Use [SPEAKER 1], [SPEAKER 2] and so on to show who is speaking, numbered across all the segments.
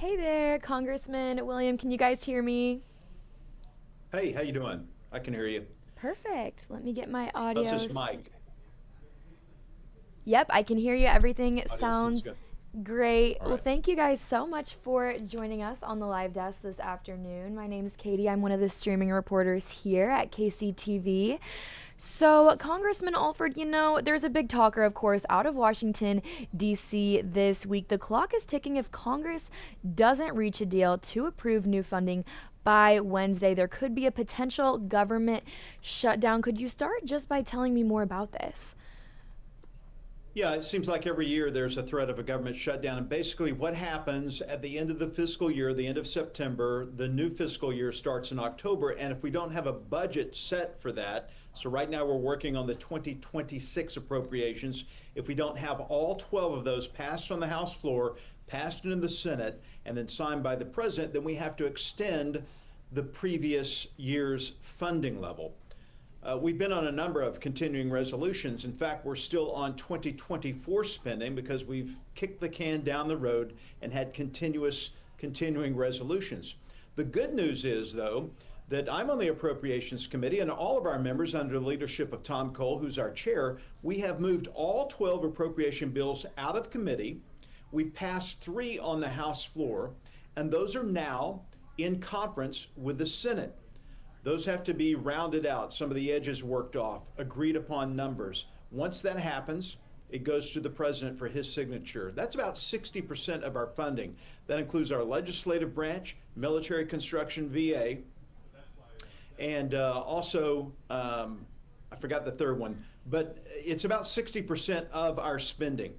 [SPEAKER 1] Hey there, Congressman William. Can you guys hear me?
[SPEAKER 2] Hey, how you doing? I can hear you.
[SPEAKER 1] Perfect. Let me get my
[SPEAKER 2] How's
[SPEAKER 1] audio.
[SPEAKER 2] this mic?
[SPEAKER 1] Yep, I can hear you. Everything
[SPEAKER 2] Audio seems
[SPEAKER 1] sounds
[SPEAKER 2] good.
[SPEAKER 1] great.
[SPEAKER 2] All
[SPEAKER 1] Well,
[SPEAKER 2] right.
[SPEAKER 1] thank you guys so much for joining us on the live desk this afternoon. My name's Katie. I'm one of the streaming reporters here at KCTV. So, Congressman Alford, there's a big talker, of course, out of Washington, D.C. this week. The clock is ticking. If Congress doesn't reach a deal to approve new funding by Wednesday, there could be a potential government shutdown. Could you start just by telling me more about this?
[SPEAKER 2] Yeah, it seems like every year there's a threat of a government shutdown. And basically, what happens at the end of the fiscal year, the end of September, the new fiscal year starts in October. And if we don't have a budget set for that, so right now we're working on the 2026 appropriations. If we don't have all 12 of those passed on the House floor, passed in the Senate, and then signed by the president, then we have to extend the previous year's funding level. We've been on a number of continuing resolutions. In fact, we're still on 2024 spending because we've kicked the can down the road and had continuing resolutions. The good news is, though, that I'm on the Appropriations Committee, and all of our members, under the leadership of Tom Cole, who's our chair, we have moved all 12 appropriation bills out of committee. We've passed 3 on the House floor, and those are now in conference with the Senate. Those have to be rounded out, some of the edges worked off, agreed upon numbers. Once that happens, it goes to the president for his signature. That's about 60% of our funding. That includes our legislative branch, military construction, VA, and I forgot the third one, but it's about 60% of our spending.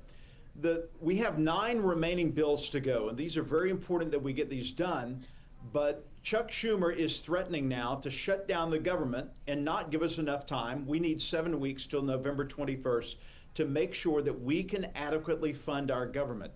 [SPEAKER 2] We have 9 remaining bills to go, and these are very important that we get these done. But Chuck Schumer is threatening now to shut down the government and not give us enough time. We need 7 weeks till November 21st to make sure that we can adequately fund our government.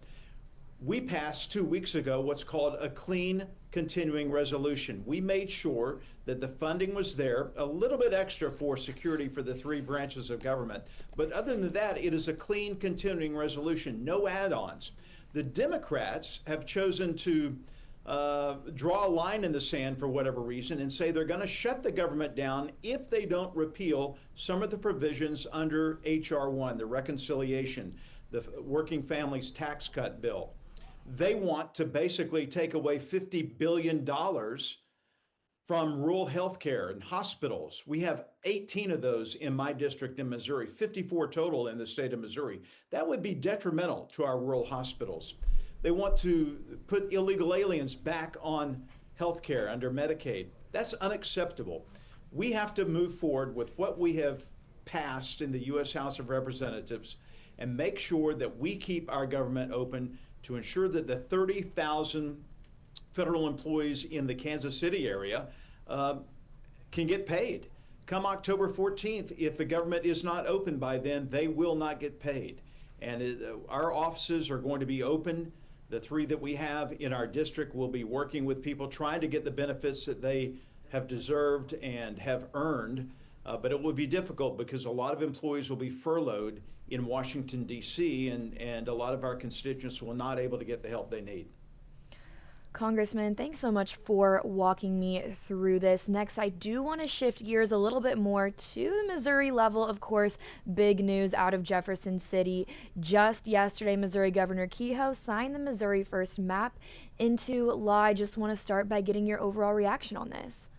[SPEAKER 2] We passed 2 weeks ago what's called a clean continuing resolution. We made sure that the funding was there, a little bit extra for security for the 3 branches of government. But other than that, it is a clean continuing resolution, no add ons. The Democrats have chosen to draw a line in the sand for whatever reason and say they're going to shut the government down if they don't repeal some of the provisions under H.R. 1, the reconciliation, the Working Families Tax Cut bill. They want to basically take away $50 billion from rural health care and hospitals. We have 18 of those in my district in Missouri, 54 total in the state of Missouri. That would be detrimental to our rural hospitals. They want to put illegal aliens back on health care under Medicaid. That's unacceptable. We have to move forward with what we have passed in the U.S. House of Representatives and make sure that we keep our government open to ensure that the 30,000 federal employees in the Kansas City area can get paid. Come October 14th, if the government is not open by then, they will not get paid. And our offices are going to be open. The 3 that we have in our district will be working with people trying to get the benefits that they have deserved and have earned. But it will be difficult because a lot of employees will be furloughed in Washington, D.C., and a lot of our constituents will not able to get the help they need.
[SPEAKER 1] Congressman, thanks so much for walking me through this. Next, I do want to shift gears a little bit more to the Missouri level. Of course, big news out of Jefferson City. Just yesterday, Missouri Governor Kehoe signed the Missouri First map into law. I just want to start by getting your overall reaction on this.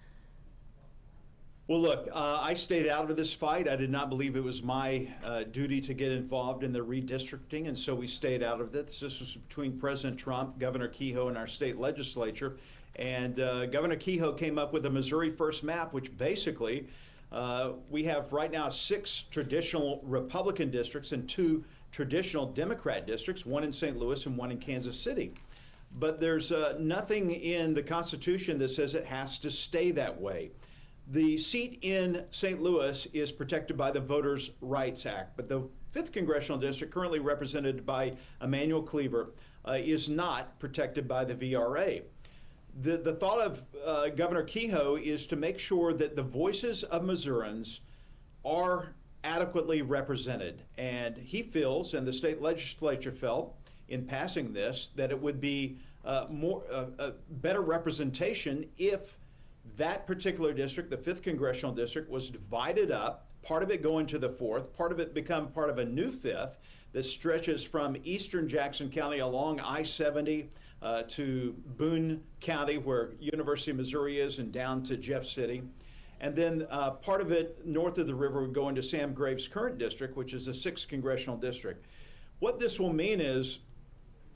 [SPEAKER 2] Well, look, I stayed out of this fight. I did not believe it was my duty to get involved in the redistricting, and so we stayed out of this. This was between President Trump, Governor Kehoe, and our state legislature. And Governor Kehoe came up with a Missouri First map, which basically we have right now 6 traditional Republican districts and 2 traditional Democrat districts, one in St. Louis and one in Kansas City. But there's nothing in the Constitution that says it has to stay that way. The seat in St. Louis is protected by the Voters' Rights Act, but the 5th Congressional District, currently represented by Emmanuel Cleaver, is not protected by the VRA. The thought of Governor Kehoe is to make sure that the voices of Missourians are adequately represented. And he feels, and the state legislature felt in passing this, that it would be better representation if that particular district, the 5th Congressional District, was divided up, part of it going to the 4th, part of it become part of a new 5th that stretches from eastern Jackson County along I-70 to Boone County, where University of Missouri is, and down to Jeff City. And then part of it north of the river would go into Sam Graves' current district, which is the 6th Congressional District. What this will mean is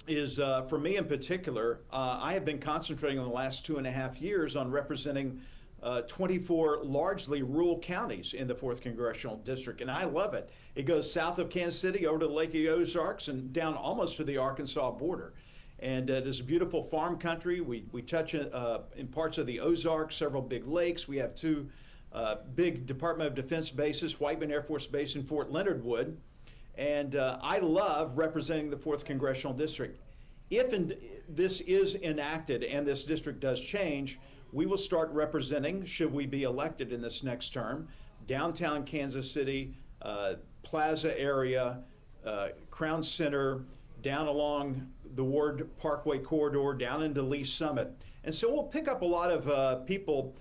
[SPEAKER 2] for me in particular, I have been concentrating on the last 2.5 years on representing 24 largely rural counties in the 4th Congressional District, and I love it. It goes south of Kansas City over to the Lake of the Ozarks and down almost to the Arkansas border. And it is a beautiful farm country. We touch in parts of the Ozarks, several big lakes. We have 2 big Department of Defense bases, Whiteman Air Force Base and Fort Leonard Wood. And I love representing the 4th Congressional District. If this is enacted and this district does change, we will start representing, should we be elected in this next term, downtown Kansas City, Plaza area, Crown Center, down along the Ward Parkway corridor, down into Lee Summit. And so we'll pick up a lot of people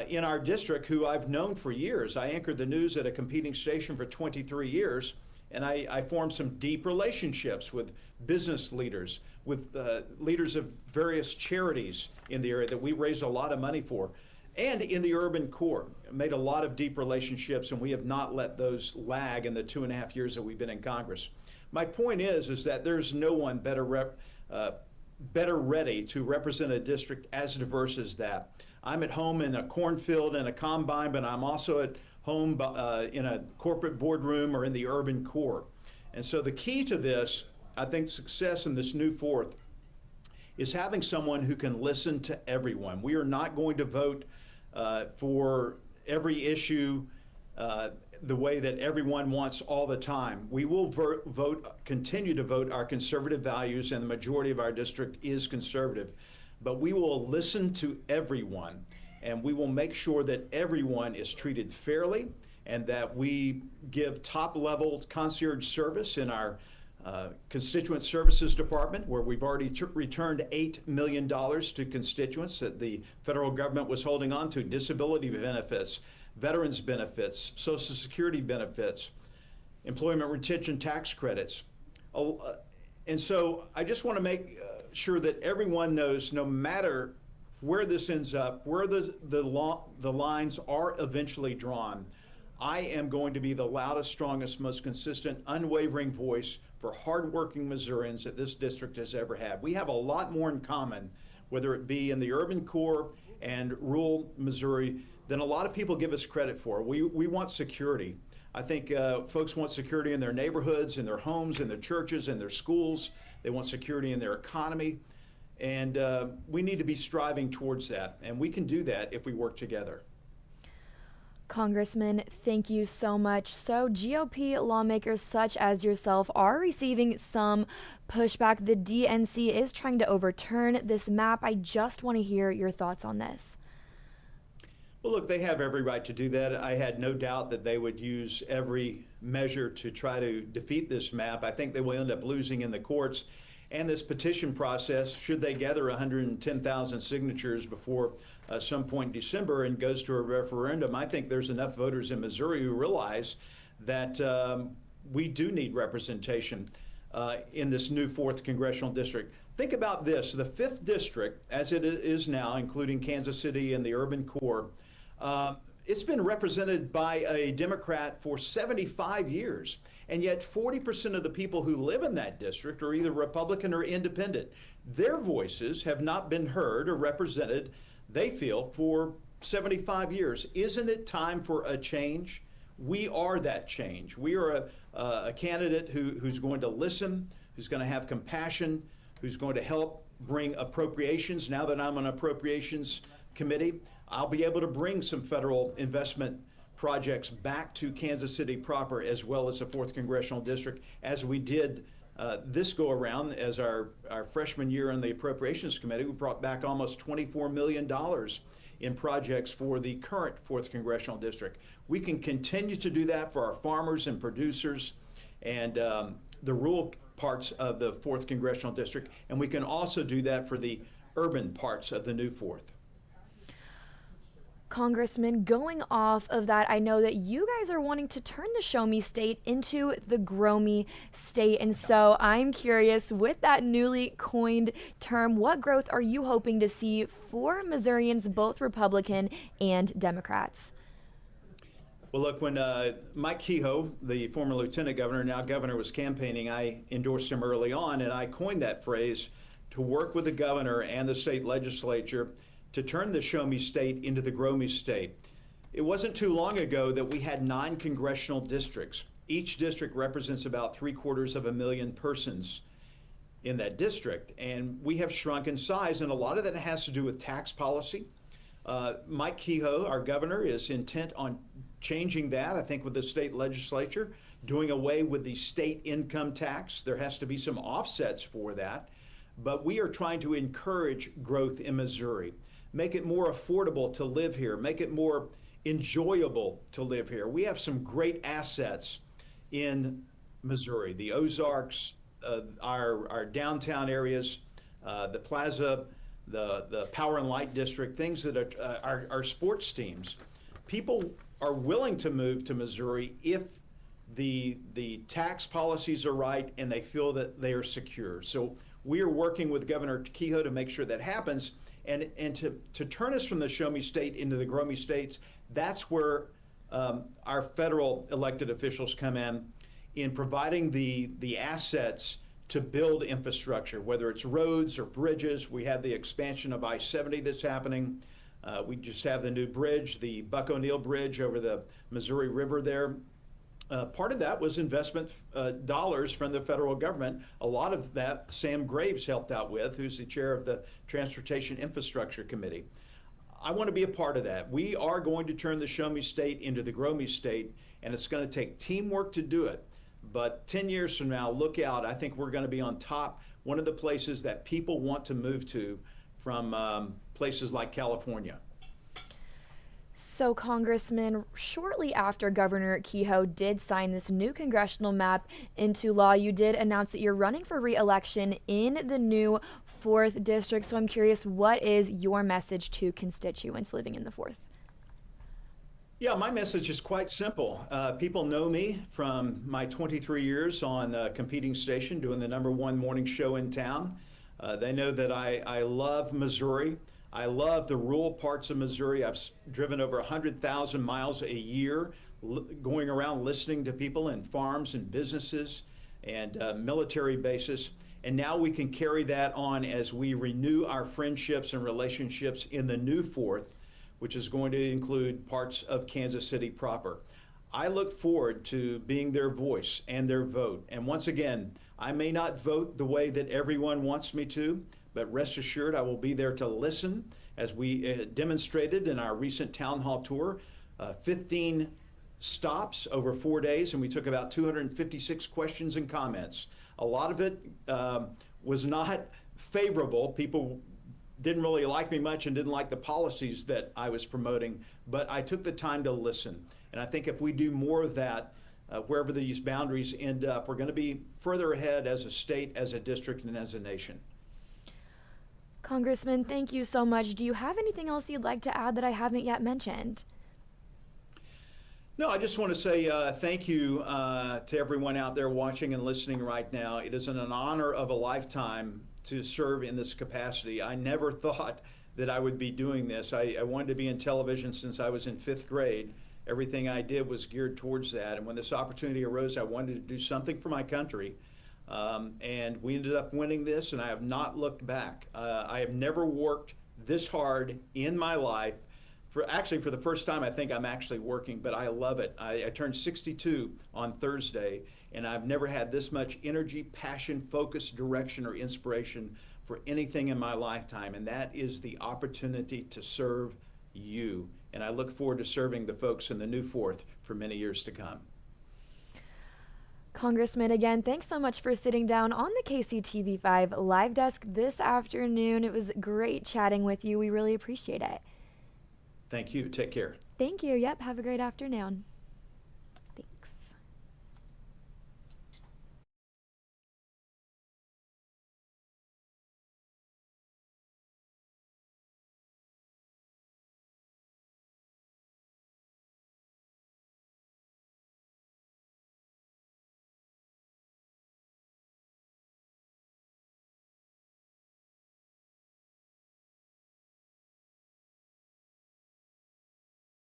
[SPEAKER 2] in our district who I've known for years. I anchored the news at a competing station for 23 years, and I formed some deep relationships with business leaders, with leaders of various charities in the area that we raise a lot of money for, and in the urban core. Made a lot of deep relationships, and we have not let those lag in the 2.5 years that we've been in Congress. My point is that there's no one better ready to represent a district as diverse as that. I'm at home in a cornfield and a combine, but I'm also at home in a corporate boardroom or in the urban core. And so the key to this, I think success in this new 4th, is having someone who can listen to everyone. We are not going to vote for every issue the way that everyone wants all the time. We will continue to vote our conservative values, and the majority of our district is conservative. But we will listen to everyone, and we will make sure that everyone is treated fairly, and that we give top-level concierge service in our Constituent Services Department, where we've already returned $8 million to constituents that the federal government was holding on to: disability benefits, veterans benefits, Social Security benefits, employment retention tax credits. And so I just want to make sure that everyone knows, no matter where this ends up, where the lines are eventually drawn, I am going to be the loudest, strongest, most consistent, unwavering voice for hardworking Missourians that this district has ever had. We have a lot more in common, whether it be in the urban core and rural Missouri, than a lot of people give us credit for. We want security. I think folks want security in their neighborhoods, in their homes, in their churches, in their schools. They want security in their economy. And we need to be striving towards that. And we can do that if we work together.
[SPEAKER 1] Congressman, thank you so much. So GOP lawmakers such as yourself are receiving some pushback. The DNC is trying to overturn this map. I just want to hear your thoughts on this.
[SPEAKER 2] Well, look, they have every right to do that. I had no doubt that they would use every measure to try to defeat this map. I think they will end up losing in the courts. And this petition process, should they gather 110,000 signatures before some point in December and goes to a referendum, I think there's enough voters in Missouri who realize that we do need representation in this new 4th Congressional District. Think about this. The 5th District, as it is now, including Kansas City and the urban core, it's been represented by a Democrat for 75 years. And yet 40% of the people who live in that district are either Republican or independent. Their voices have not been heard or represented, they feel, for 75 years. Isn't it time for a change? We are that change. We are a candidate who's going to listen, who's going to have compassion, who's going to help bring appropriations. Now that I'm on Appropriations Committee, I'll be able to bring some federal investment projects back to Kansas City proper, as well as the 4th Congressional District, as we did this go around. As our freshman year on the Appropriations Committee, we brought back almost $24 million in projects for the current 4th Congressional District. We can continue to do that for our farmers and producers and the rural parts of the 4th Congressional District, and we can also do that for the urban parts of the new 4th.
[SPEAKER 1] Congressman, going off of that, I know that you guys are wanting to turn the Show Me State into the Grow Me State. And so I'm curious, with that newly coined term, what growth are you hoping to see for Missourians, both Republican and Democrats?
[SPEAKER 2] Well, look, when Mike Kehoe, the former lieutenant governor, now governor, was campaigning, I endorsed him early on, and I coined that phrase to work with the governor and the state legislature to turn the Show Me State into the Grow Me State. It wasn't too long ago that we had 9 congressional districts. Each district represents about 750,000 persons in that district, and we have shrunk in size, and a lot of that has to do with tax policy. Mike Kehoe, our governor, is intent on changing that, I think, with the state legislature, doing away with the state income tax. There has to be some offsets for that, but we are trying to encourage growth in Missouri. Make it more affordable to live here, make it more enjoyable to live here. We have some great assets in Missouri, the Ozarks, our downtown areas, the Plaza, the Power and Light District, things that are our sports teams. People are willing to move to Missouri if the tax policies are right and they feel that they are secure. So we are working with Governor Kehoe to make sure that happens. And to turn us from the Show Me State into the Grow Me States, that's where our federal elected officials come in providing the assets to build infrastructure, whether it's roads or bridges. We have the expansion of I-70 that's happening. We just have the new bridge, the Buck O'Neill Bridge over the Missouri River there. Part of that was investment dollars from the federal government. A lot of that Sam Graves helped out with, who's the chair of the Transportation Infrastructure Committee. I want to be a part of that. We are going to turn the Show Me State into the Grow Me State, and it's going to take teamwork to do it. But 10 years from now, look out. I think we're going to be on top, one of the places that people want to move to from places like California.
[SPEAKER 1] So, Congressman, shortly after Governor Kehoe did sign this new congressional map into law, you did announce that you're running for re-election in the new 4th District. So I'm curious, what is your message to constituents living in the 4th?
[SPEAKER 2] Yeah, my message is quite simple. People know me from my 23 years on a competing station doing the #1 morning show in town. They know that I love Missouri. I love the rural parts of Missouri. I've driven over 100,000 miles a year going around listening to people in farms and businesses and military bases. And now we can carry that on as we renew our friendships and relationships in the new 4th, which is going to include parts of Kansas City proper. I look forward to being their voice and their vote. And once again, I may not vote the way that everyone wants me to, but rest assured I will be there to listen, as we demonstrated in our recent town hall tour. 15 stops over 4 days, and we took about 256 questions and comments. A lot of it was not favorable. People didn't really like me much and didn't like the policies that I was promoting, but I took the time to listen. And I think if we do more of that, wherever these boundaries end up, we're going to be further ahead as a state, as a district, and as a nation.
[SPEAKER 1] Congressman, thank you so much. Do you have anything else you'd like to add that I haven't yet mentioned?
[SPEAKER 2] No, I just want to say thank you to everyone out there watching and listening right now. It is an honor of a lifetime to serve in this capacity. I never thought that I would be doing this. I wanted to be in television since I was in 5th grade. Everything I did was geared towards that. And when this opportunity arose, I wanted to do something for my country. And we ended up winning this, and I have not looked back. I have never worked this hard in my life. For the first time, I think I'm actually working, but I love it. I turned 62 on Thursday, and I've never had this much energy, passion, focus, direction, or inspiration for anything in my lifetime, and that is the opportunity to serve you. And I look forward to serving the folks in the new 4th for many years to come.
[SPEAKER 1] Congressman, again, thanks so much for sitting down on the KCTV5 live desk this afternoon. It was great chatting with you. We really appreciate it.
[SPEAKER 2] Thank you. Take care.
[SPEAKER 1] Thank you. Yep. Have a great afternoon.